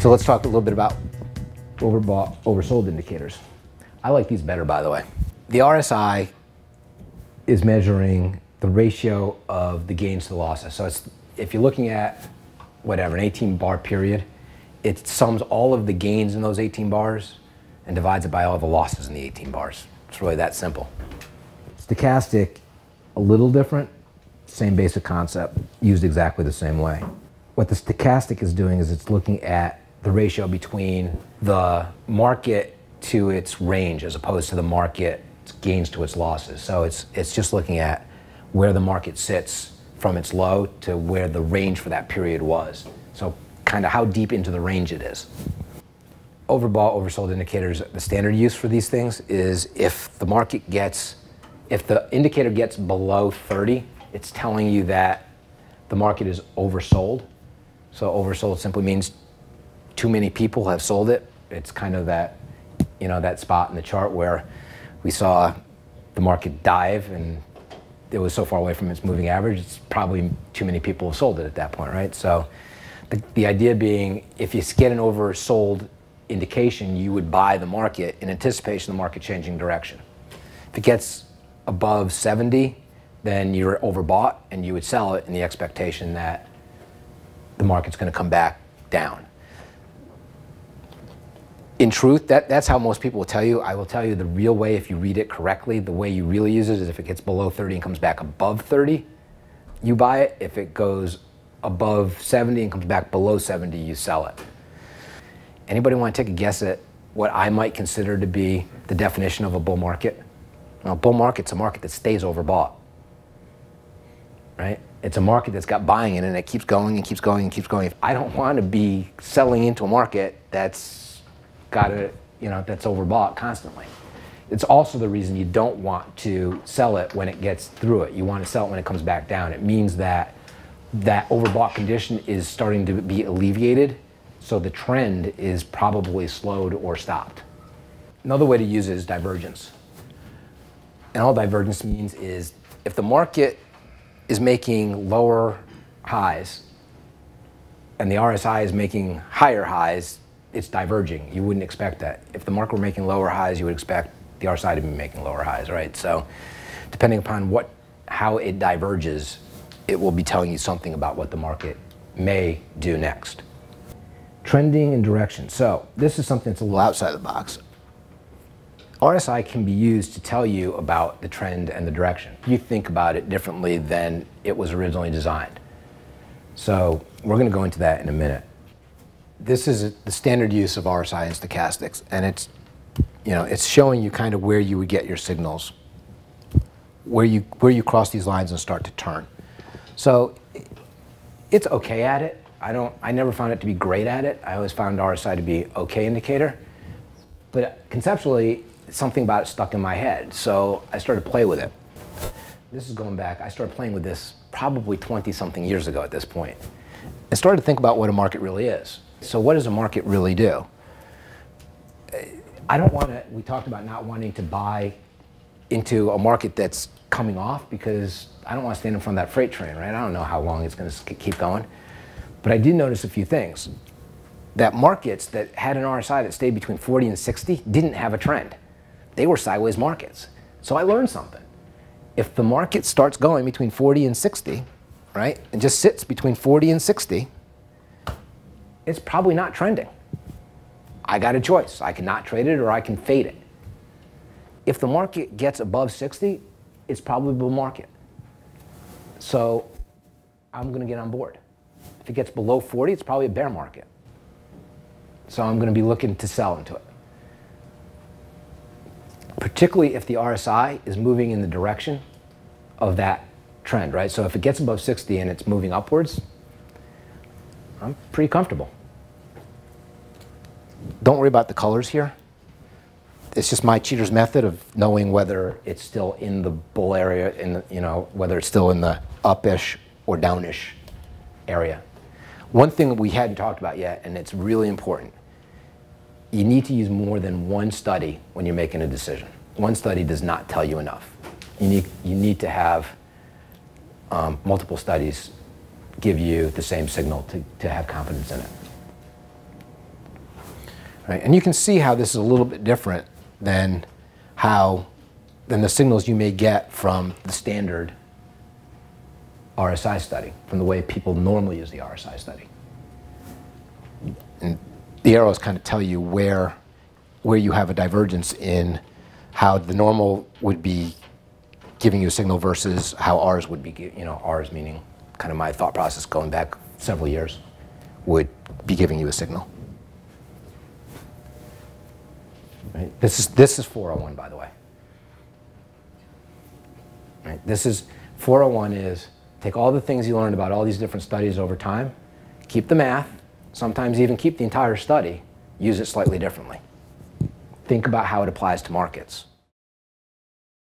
So let's talk a little bit about overbought, oversold indicators. I like these better, by the way. The RSI is measuring the ratio of the gains to the losses. So it's, if you're looking at whatever, an 18-bar period, it sums all of the gains in those 18 bars and divides it by all the losses in the 18 bars. It's really that simple. Stochastic, a little different, same basic concept, used exactly the same way. What the stochastic is doing is it's looking at the ratio between the market to its range as opposed to the market's gains to its losses. So it's just looking at where the market sits from its low to where the range for that period was. So kind of how deep into the range it is. Overbought, oversold indicators, the standard use for these things is if the market gets, if the indicator gets below 30, it's telling you that the market is oversold. So oversold simply means too many people have sold it. It's kind of that, you know, that spot in the chart where we saw the market dive and it was so far away from its moving average, it's probably too many people have sold it at that point, right? So the idea being, if you get an oversold indication, you would buy the market in anticipation of the market changing direction. If it gets above 70, then you're overbought and you would sell it in the expectation that the market's going to come back down. In truth, that's how most people will tell you. I will tell you the real way, if you read it correctly, the way you really use it is if it gets below 30 and comes back above 30, you buy it. If it goes above 70 and comes back below 70, you sell it. Anybody want to take a guess at what I might consider to be the definition of a bull market? Well, a bull market's a market that stays overbought, right? It's a market that's got buying in it and it keeps going and keeps going and keeps going. If I don't want to be selling into a market that's got a, you know, that's overbought constantly. It's also the reason you don't want to sell it when it gets through it. You want to sell it when it comes back down. It means that that overbought condition is starting to be alleviated, so the trend is probably slowed or stopped. Another way to use it is divergence. And all divergence means is if the market is making lower highs and the RSI is making higher highs, it's diverging. You wouldn't expect that. If the market were making lower highs, you would expect the RSI to be making lower highs, right? So depending upon how it diverges, it will be telling you something about what the market may do next. Trending and direction. So this is something that's a little outside the box. RSI can be used to tell you about the trend and the direction. You think about it differently than it was originally designed. So we're going to go into that in a minute. This is the standard use of RSI and stochastics, and it's, you know, it's showing you kind of where you would get your signals, where you cross these lines and start to turn. So it's okay at it. I never found it to be great at it. I always found RSI to be okay indicator, but conceptually something about it stuck in my head, so I started to play with it. This is going back, I started playing with this probably 20-something years ago at this point, and started to think about what a market really is. So what does a market really do? I don't want to, we talked about not wanting to buy into a market that's coming off because I don't want to stand in front of that freight train, right? I don't know how long it's going to keep going. But I did notice a few things. That markets that had an RSI that stayed between 40 and 60 didn't have a trend. They were sideways markets. So I learned something. If the market starts going between 40 and 60, right, and just sits between 40 and 60, it's probably not trending. I got a choice. I can not trade it or I can fade it. If the market gets above 60, it's probably a bull market. So I'm going to get on board. If it gets below 40, it's probably a bear market. So I'm going to be looking to sell into it. Particularly if the RSI is moving in the direction of that trend, right? So if it gets above 60 and it's moving upwards, I'm pretty comfortable. Don't worry about the colors here. It's just my cheater's method of knowing whether it's still in the bull area, you know, whether it's still in the up-ish or down-ish area. One thing that we hadn't talked about yet, and it's really important, you need to use more than one study when you're making a decision. One study does not tell you enough. You need to have multiple studies give you the same signal to have confidence in it. right? And you can see how this is a little bit different than the signals you may get from the standard RSI study, from the way people normally use the RSI study. And the arrows kind of tell you where you have a divergence in how the normal would be giving you a signal versus how ours would be, ours meaning kind of my thought process going back several years, would be giving you a signal. Right? This is 401, by the way. Right? This is 401 is take all the things you learned about all these different studies over time, keep the math, sometimes even keep the entire study, use it slightly differently. Think about how it applies to markets.